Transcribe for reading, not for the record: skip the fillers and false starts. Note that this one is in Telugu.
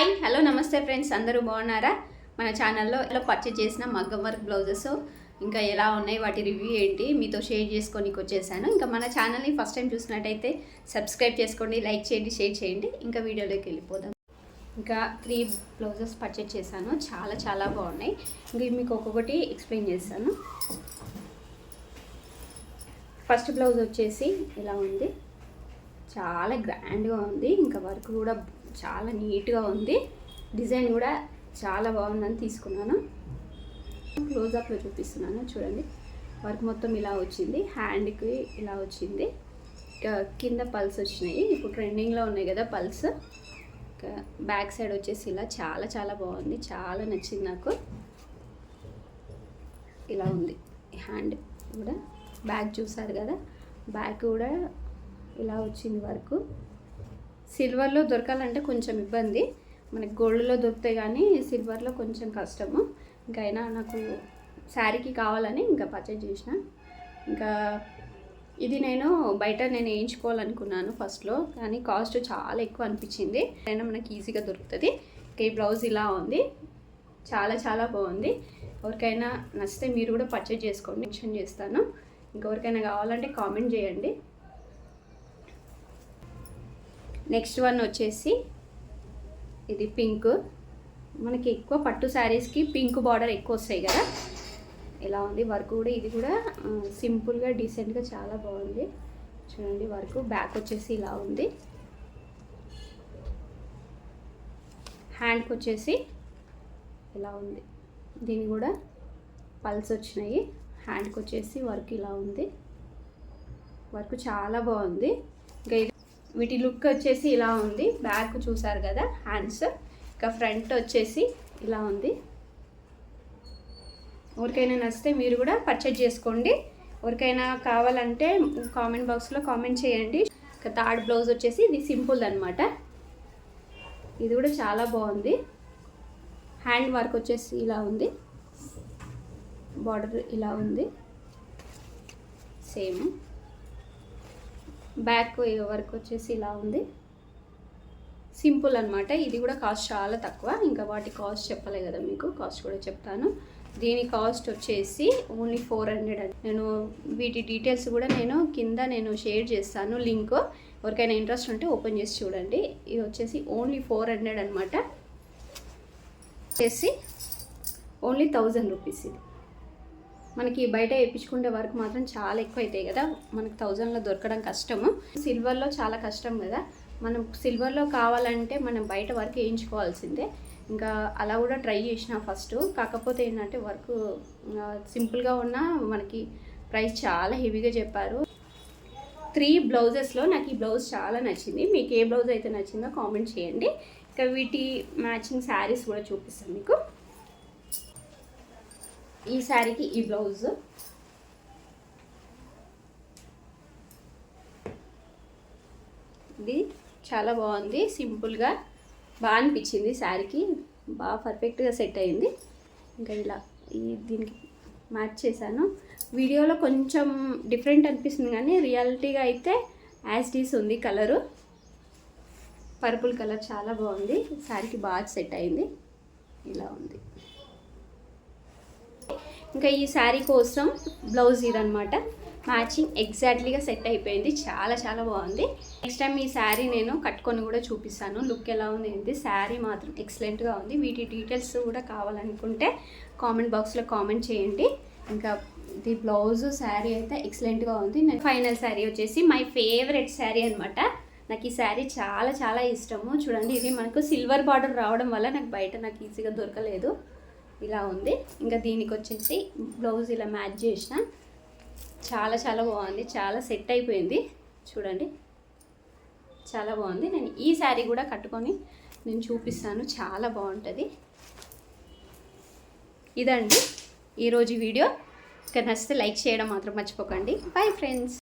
హాయ్ హలో నమస్తే ఫ్రెండ్స్, అందరూ బాగున్నారా? మన ఛానల్లో ఇలా పర్చేజ్ చేసిన మగ్గం వర్క్ బ్లౌజెస్ ఇంకా ఎలా ఉన్నాయి, వాటి రివ్యూ ఏంటి మీతో షేర్ చేసుకోనికి వచ్చేసాను. ఇంకా మన ఛానల్ని ఫస్ట్ టైం చూసినట్టయితే సబ్స్క్రైబ్ చేసుకోండి, లైక్ చేయండి, షేర్ చేయండి. ఇంకా వీడియోలోకి వెళ్ళిపోదాం. ఇంకా 3 బ్లౌజెస్ పర్చేజ్ చేశాను, చాలా బాగున్నాయి. ఇంకా మీకు ఒక్కొక్కటి ఎక్స్ప్లెయిన్ చేస్తాను. ఫస్ట్ బ్లౌజ్ వచ్చేసి ఇలా ఉంది, చాలా గ్రాండ్గా ఉంది. ఇంకా వర్క్ కూడా చాలా నీట్గా ఉంది, డిజైన్ కూడా చాలా బాగుందని తీసుకున్నాను. క్లోజప్లో చూపిస్తున్నాను చూడండి. వర్క్ మొత్తం ఇలా వచ్చింది, హ్యాండ్కి ఇలా వచ్చింది, కింద పల్స్ వచ్చినాయి. ఇప్పుడు ట్రెండింగ్లో ఉన్నాయి కదా పల్స్. బ్యాక్ సైడ్ వచ్చేసి ఇలా చాలా బాగుంది, చాలా నచ్చింది నాకు. ఇలా ఉంది హ్యాండ్ కూడా. బ్యాక్ చూసారు కదా, బ్యాక్ కూడా ఇలా వచ్చింది వర్క్. సిల్వర్లో దొరకాలంటే కొంచెం ఇబ్బంది, మనకి గోల్డ్లో దొరుకుతాయి కానీ సిల్వర్లో కొంచెం కష్టము. ఇంకా అయినా నాకు శారీకి కావాలని ఇంకా పర్చేజ్ చేసిన. ఇంకా ఇది నేను బయట వేయించుకోవాలనుకున్నాను ఫస్ట్లో, కానీ కాస్ట్ చాలా ఎక్కువ అనిపించింది. అయినా మనకి ఈజీగా దొరుకుతుంది. ఇంకా ఈ బ్లౌజ్ ఇలా ఉంది, చాలా బాగుంది. ఎవరికైనా నచ్చితే మీరు కూడా పర్చేజ్ చేసుకోండి, మెన్షన్ చేస్తాను. ఇంకెవరికైనా కావాలంటే కామెంట్ చేయండి. నెక్స్ట్ వన్ వచ్చేసి ఇది పింక్. మనకి ఎక్కువ పట్టు శారీస్కి పింక్ బార్డర్ ఎక్కువ వస్తాయి కదా, ఇలా ఉంది వర్క్ కూడా. ఇది కూడా సింపుల్గా డీసెంట్గా చాలా బాగుంది చూడండి వర్క్. బ్యాక్ వచ్చేసి ఇలా ఉంది, హ్యాండ్కి వచ్చేసి ఇలా ఉంది. దీని కూడా పల్స్ వచ్చినాయి. హ్యాండ్కి వచ్చేసి వర్క్ ఇలా ఉంది, వర్క్ చాలా బాగుంది. ఇంకా వీటి లుక్ వచ్చేసి ఇలా ఉంది. బ్యాక్ చూసారు కదా హ్యాండ్స్. ఇంకా ఫ్రంట్ వచ్చేసి ఇలా ఉంది. ఎవరికైనా నచ్చితే మీరు కూడా పర్చేజ్ చేసుకోండి. ఎవరికైనా కావాలంటే కామెంట్ బాక్స్లో కామెంట్ చేయండి. ఇంకా థర్డ్ బ్లౌజ్ వచ్చేసి ఇది సింపుల్ అనమాట. ఇది కూడా చాలా బాగుంది. హ్యాండ్ వర్క్ వచ్చేసి ఇలా ఉంది, బార్డర్ ఇలా ఉంది సేమ్. బ్యాక్ వర్క్ వచ్చేసి ఇలా ఉంది, సింపుల్ అనమాట. ఇది కూడా కాస్ట్ చాలా తక్కువ. ఇంకా వాటి కాస్ట్ చెప్పలే కదా మీకు, కాస్ట్ కూడా చెప్తాను. దీని కాస్ట్ వచ్చేసి ఓన్లీ 400. నేను వీటి డీటెయిల్స్ కూడా కింద షేర్ చేస్తాను లింక్. ఎవరికైనా ఇంట్రెస్ట్ ఉంటే ఓపెన్ చేసి చూడండి. ఇది వచ్చేసి ఓన్లీ 400 అనమాట. వచ్చేసి ఓన్లీ 1000 రూపీస్. ఇది మనకి బయట వేయించుకుంటే వర్క్ మాత్రం చాలా ఎక్కువ అవుతాయి కదా, మనకి 1000లో దొరకడం కష్టము. సిల్వర్లో చాలా కష్టం కదా, మనం సిల్వర్లో కావాలంటే మనం బయట వర్క్ వేయించుకోవాల్సిందే. ఇంకా అలా కూడా ట్రై చేసిన ఫస్ట్. కాకపోతే ఏంటంటే వర్క్ సింపుల్గా ఉన్నా మనకి ప్రైస్ చాలా హెవీగా చెప్పారు. 3 బ్లౌజెస్లో నాకు ఈ బ్లౌజ్ చాలా నచ్చింది. మీకు ఏ బ్లౌజ్ అయితే నచ్చిందో కామెంట్ చేయండి. ఇంకా వీటి మ్యాచింగ్ శారీస్ కూడా చూపిస్తాను మీకు. ఈ శారీకి ఈ బ్లౌజ్, ఇది చాలా బాగుంది, సింపుల్గా బాగా అనిపించింది. శారీకి బాగా పర్ఫెక్ట్గా సెట్ అయింది. ఇంకా ఇలా దీనికి మ్యాచ్ చేశాను. వీడియోలో కొంచెం డిఫరెంట్ అనిపిస్తుంది కానీ రియాలిటీగా అయితే యాజ్ డీస్ ఉంది. కలరు పర్పుల్ కలర్ చాలా బాగుంది, శారీకి బాగా సెట్ అయింది. ఇలా ఉంది. ఇంకా ఈ శారీ కోసం బ్లౌజ్ ఇదనమాట, మ్యాచింగ్ ఎగ్జాక్ట్లీగా సెట్ అయిపోయింది. చాలా బాగుంది. నెక్స్ట్ టైం ఈ శారీ నేను కట్టుకొని కూడా చూపిస్తాను, లుక్ ఎలా ఉంది. శారీ మాత్రం ఎక్సలెంట్గా ఉంది. వీటి డీటెయిల్స్ కూడా కావాలనుకుంటే కామెంట్ బాక్స్లో కామెంట్ చేయండి. ఇంకా ఇది బ్లౌజ్, శారీ అయితే ఎక్సలెంట్గా ఉంది. నేను ఫైనల్ శారీ వచ్చేసి మై ఫేవరెట్ శారీ అనమాట. నాకు ఈ శారీ చాలా ఇష్టము. చూడండి, ఇది మనకు సిల్వర్ బార్డర్ రావడం వల్ల నాకు ఈజీగా దొరకలేదు. ఇలా ఉంది. ఇంకా దీనికి వచ్చేసి బ్లౌజ్ ఇలా మ్యాచ్ చేసిన. చాలా బాగుంది, చాలా సెట్ అయిపోయింది. చూడండి, చాలా బాగుంది. నేను ఈ శారీ కూడా కట్టుకొని చూపిస్తాను, చాలా బాగుంటుంది. ఇదండి ఈరోజు వీడియో. ఇంకా నచ్చితే లైక్ చేయడం మాత్రం మర్చిపోకండి. Bye friends.